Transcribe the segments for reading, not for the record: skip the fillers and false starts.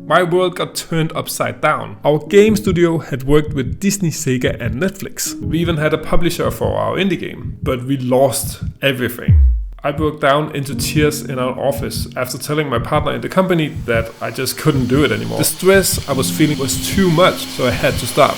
My world got turned upside down. Our game studio had worked with Disney, Sega and Netflix. We even had a publisher for our indie game, but we lost everything. I broke down into tears in our office after telling my partner in the company that I just couldn't do it anymore. The stress I was feeling was too much, so I had to stop.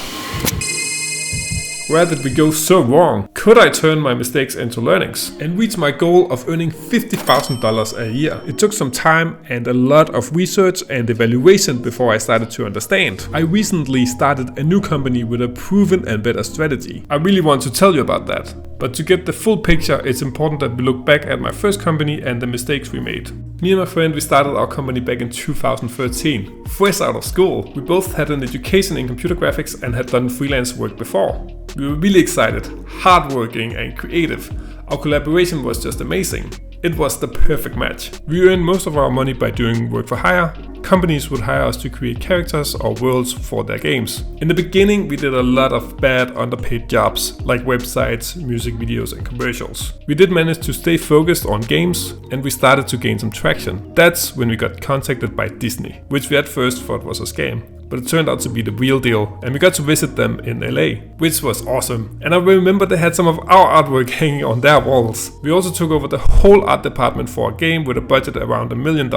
Where did we go so wrong? Could I turn my mistakes into learnings and reach my goal of earning $50,000 a year? It took some time and a lot of research and evaluation before I started to understand. I recently started a new company with a proven and better strategy. I really want to tell you about that. But to get the full picture, it's important that we look back at my first company and the mistakes we made. Me and my friend, we started our company back in 2013. Fresh out of school, we both had an education in computer graphics and had done freelance work before. We were really excited, hardworking and creative. Our collaboration was just amazing. It was the perfect match. We earned most of our money by doing work for hire. Companies would hire us to create characters or worlds for their games. In the beginning, we did a lot of bad underpaid jobs like websites, music videos and commercials. We did manage to stay focused on games and we started to gain some traction. That's when we got contacted by Disney, which we at first thought was a scam. But it turned out to be the real deal and we got to visit them in LA, which was awesome. And I remember they had some of our artwork hanging on their walls. We also took over the whole art department for a game with a budget around $1 million,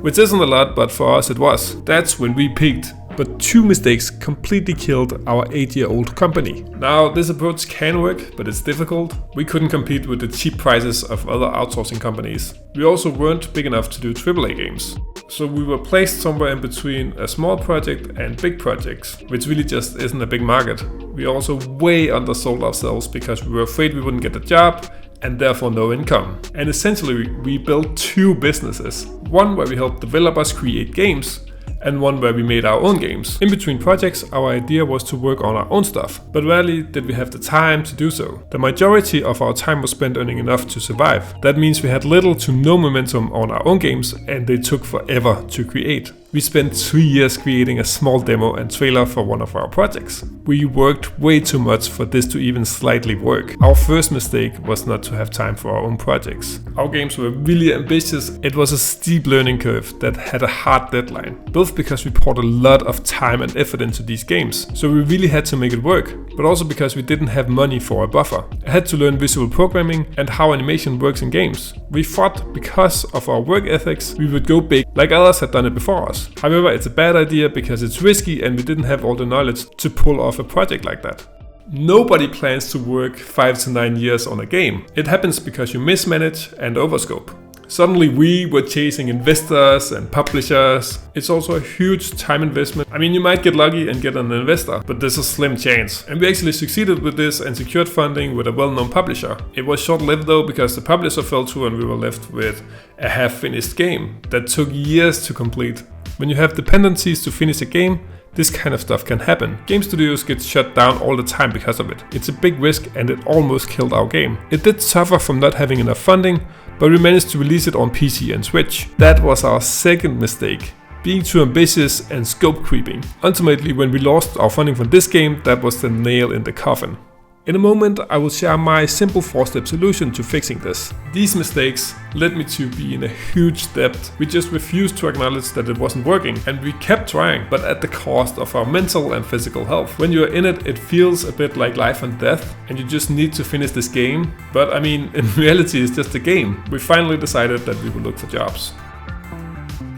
which isn't a lot, but for us it was. That's when we peaked. But 2 mistakes completely killed our 8-year-old company. Now, this approach can work, but it's difficult. We couldn't compete with the cheap prices of other outsourcing companies. We also weren't big enough to do AAA games. So we were placed somewhere in between a small project and big projects, which really just isn't a big market. We also way undersold ourselves because we were afraid we wouldn't get the job and therefore no income. And essentially, we built 2 businesses. One where we helped developers create games, and one where we made our own games. In between projects, our idea was to work on our own stuff, but rarely did we have the time to do so. The majority of our time was spent earning enough to survive. That means we had little to no momentum on our own games and they took forever to create. We spent 3 years creating a small demo and trailer for one of our projects. We worked way too much for this to even slightly work. Our first mistake was not to have time for our own projects. Our games were really ambitious. It was a steep learning curve that had a hard deadline, both because we poured a lot of time and effort into these games, so we really had to make it work, but also because we didn't have money for a buffer. I had to learn visual programming and how animation works in games. We thought because of our work ethics, we would go big like others had done it before us. However, it's a bad idea because it's risky and we didn't have all the knowledge to pull off a project like that. Nobody plans to work 5 to 9 years on a game. It happens because you mismanage and overscope. Suddenly we were chasing investors and publishers. It's also a huge time investment. I mean, you might get lucky and get an investor, but there's a slim chance. And we actually succeeded with this and secured funding with a well-known publisher. It was short-lived though, because the publisher fell through and we were left with a half-finished game that took years to complete. When you have dependencies to finish a game, this kind of stuff can happen. Game studios get shut down all the time because of it. It's a big risk and it almost killed our game. It did suffer from not having enough funding, but we managed to release it on PC and Switch. That was our second mistake, being too ambitious and scope creeping. Ultimately, when we lost our funding from this game, that was the nail in the coffin. In a moment, I will share my simple 4-step solution to fixing this. These mistakes led me to be in a huge debt. We just refused to acknowledge that it wasn't working, and we kept trying, but at the cost of our mental and physical health. When you're in it, it feels a bit like life and death, and you just need to finish this game. But I mean, in reality, it's just a game. We finally decided that we would look for jobs.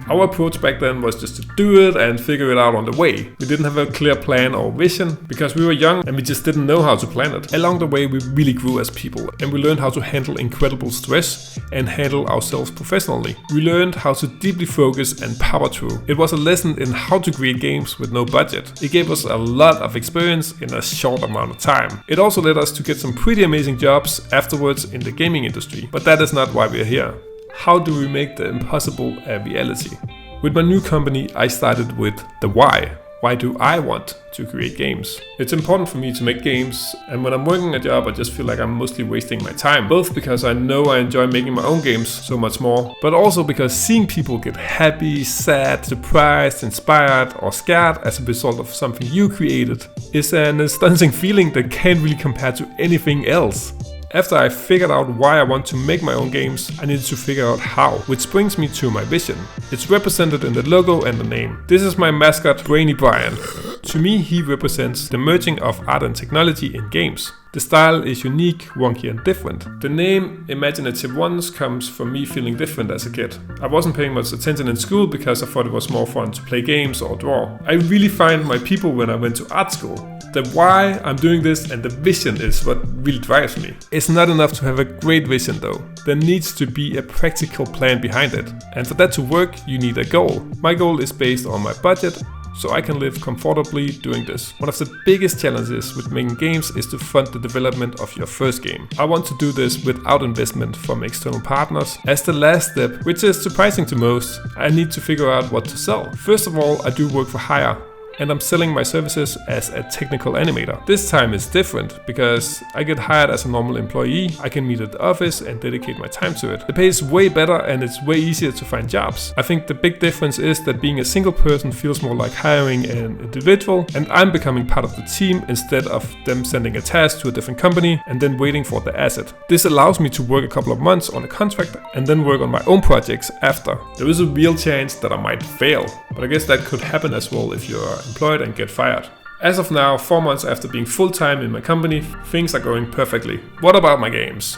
Our approach back then was just to do it and figure it out on the way. We didn't have a clear plan or vision because we were young and we just didn't know how to plan it. Along the way, we really grew as people and we learned how to handle incredible stress and handle ourselves professionally. We learned how to deeply focus and power through. It was a lesson in how to create games with no budget. It gave us a lot of experience in a short amount of time. It also led us to get some pretty amazing jobs afterwards in the gaming industry. But that is not why we are here. How do we make the impossible a reality? With my new company, I started with the why. Why do I want to create games? It's important for me to make games, and when I'm working a job, I just feel like I'm mostly wasting my time. Both because I know I enjoy making my own games so much more, but also because seeing people get happy, sad, surprised, inspired, or scared as a result of something you created is an astonishing feeling that can't really compare to anything else. After I figured out why I want to make my own games, I needed to figure out how, which brings me to my vision. It's represented in the logo and the name. This is my mascot, Brainy Brian. To me, he represents the merging of art and technology in games. The style is unique, wonky and different. The name Imaginative Ones comes from me feeling different as a kid. I wasn't paying much attention in school because I thought it was more fun to play games or draw. I really find my people when I went to art school. The why I'm doing this and the vision is what really drives me. It's not enough to have a great vision though. There needs to be a practical plan behind it. And for that to work, you need a goal. My goal is based on my budget, so I can live comfortably doing this. One of the biggest challenges with making games is to fund the development of your first game. I want to do this without investment from external partners. As the last step, which is surprising to most, I need to figure out what to sell. First of all, I do work for hire, and I'm selling my services as a technical animator. This time it's different because I get hired as a normal employee, I can meet at the office and dedicate my time to it. The pay is way better and it's way easier to find jobs. I think the big difference is that being a single person feels more like hiring an individual, and I'm becoming part of the team instead of them sending a task to a different company and then waiting for the asset. This allows me to work a couple of months on a contract and then work on my own projects after. There is a real chance that I might fail, but I guess that could happen as well if you're employed and get fired. As of now, 4 months after being full-time in my company, things are going perfectly. What about my games?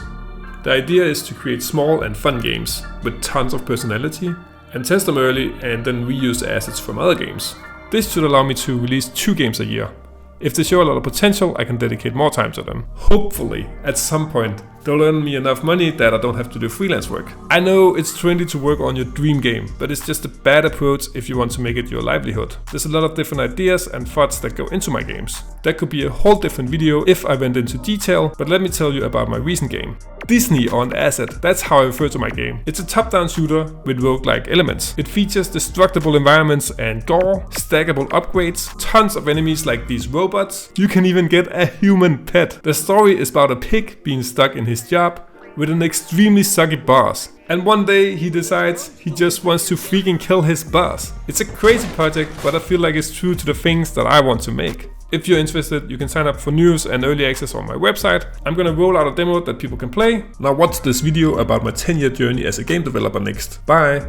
The idea is to create small and fun games with tons of personality and test them early and then reuse the assets from other games. This should allow me to release 2 games a year. If they show a lot of potential, I can dedicate more time to them. Hopefully, at some point, they'll earn me enough money that I don't have to do freelance work. I know it's trendy to work on your dream game, but it's just a bad approach if you want to make it your livelihood. There's a lot of different ideas and thoughts that go into my games. That could be a whole different video if I went into detail, but let me tell you about my recent game. Disney on the asset, that's how I refer to my game. It's a top-down shooter with roguelike elements. It features destructible environments and gore, stackable upgrades, tons of enemies like these robots. You can even get a human pet. The story is about a pig being stuck in his job with an extremely sucky boss. And one day he decides he just wants to freaking kill his boss. It's a crazy project, but I feel like it's true to the things that I want to make. If you're interested, you can sign up for news and early access on my website. I'm gonna roll out a demo that people can play. Now watch this video about my 10-year journey as a game developer next. Bye!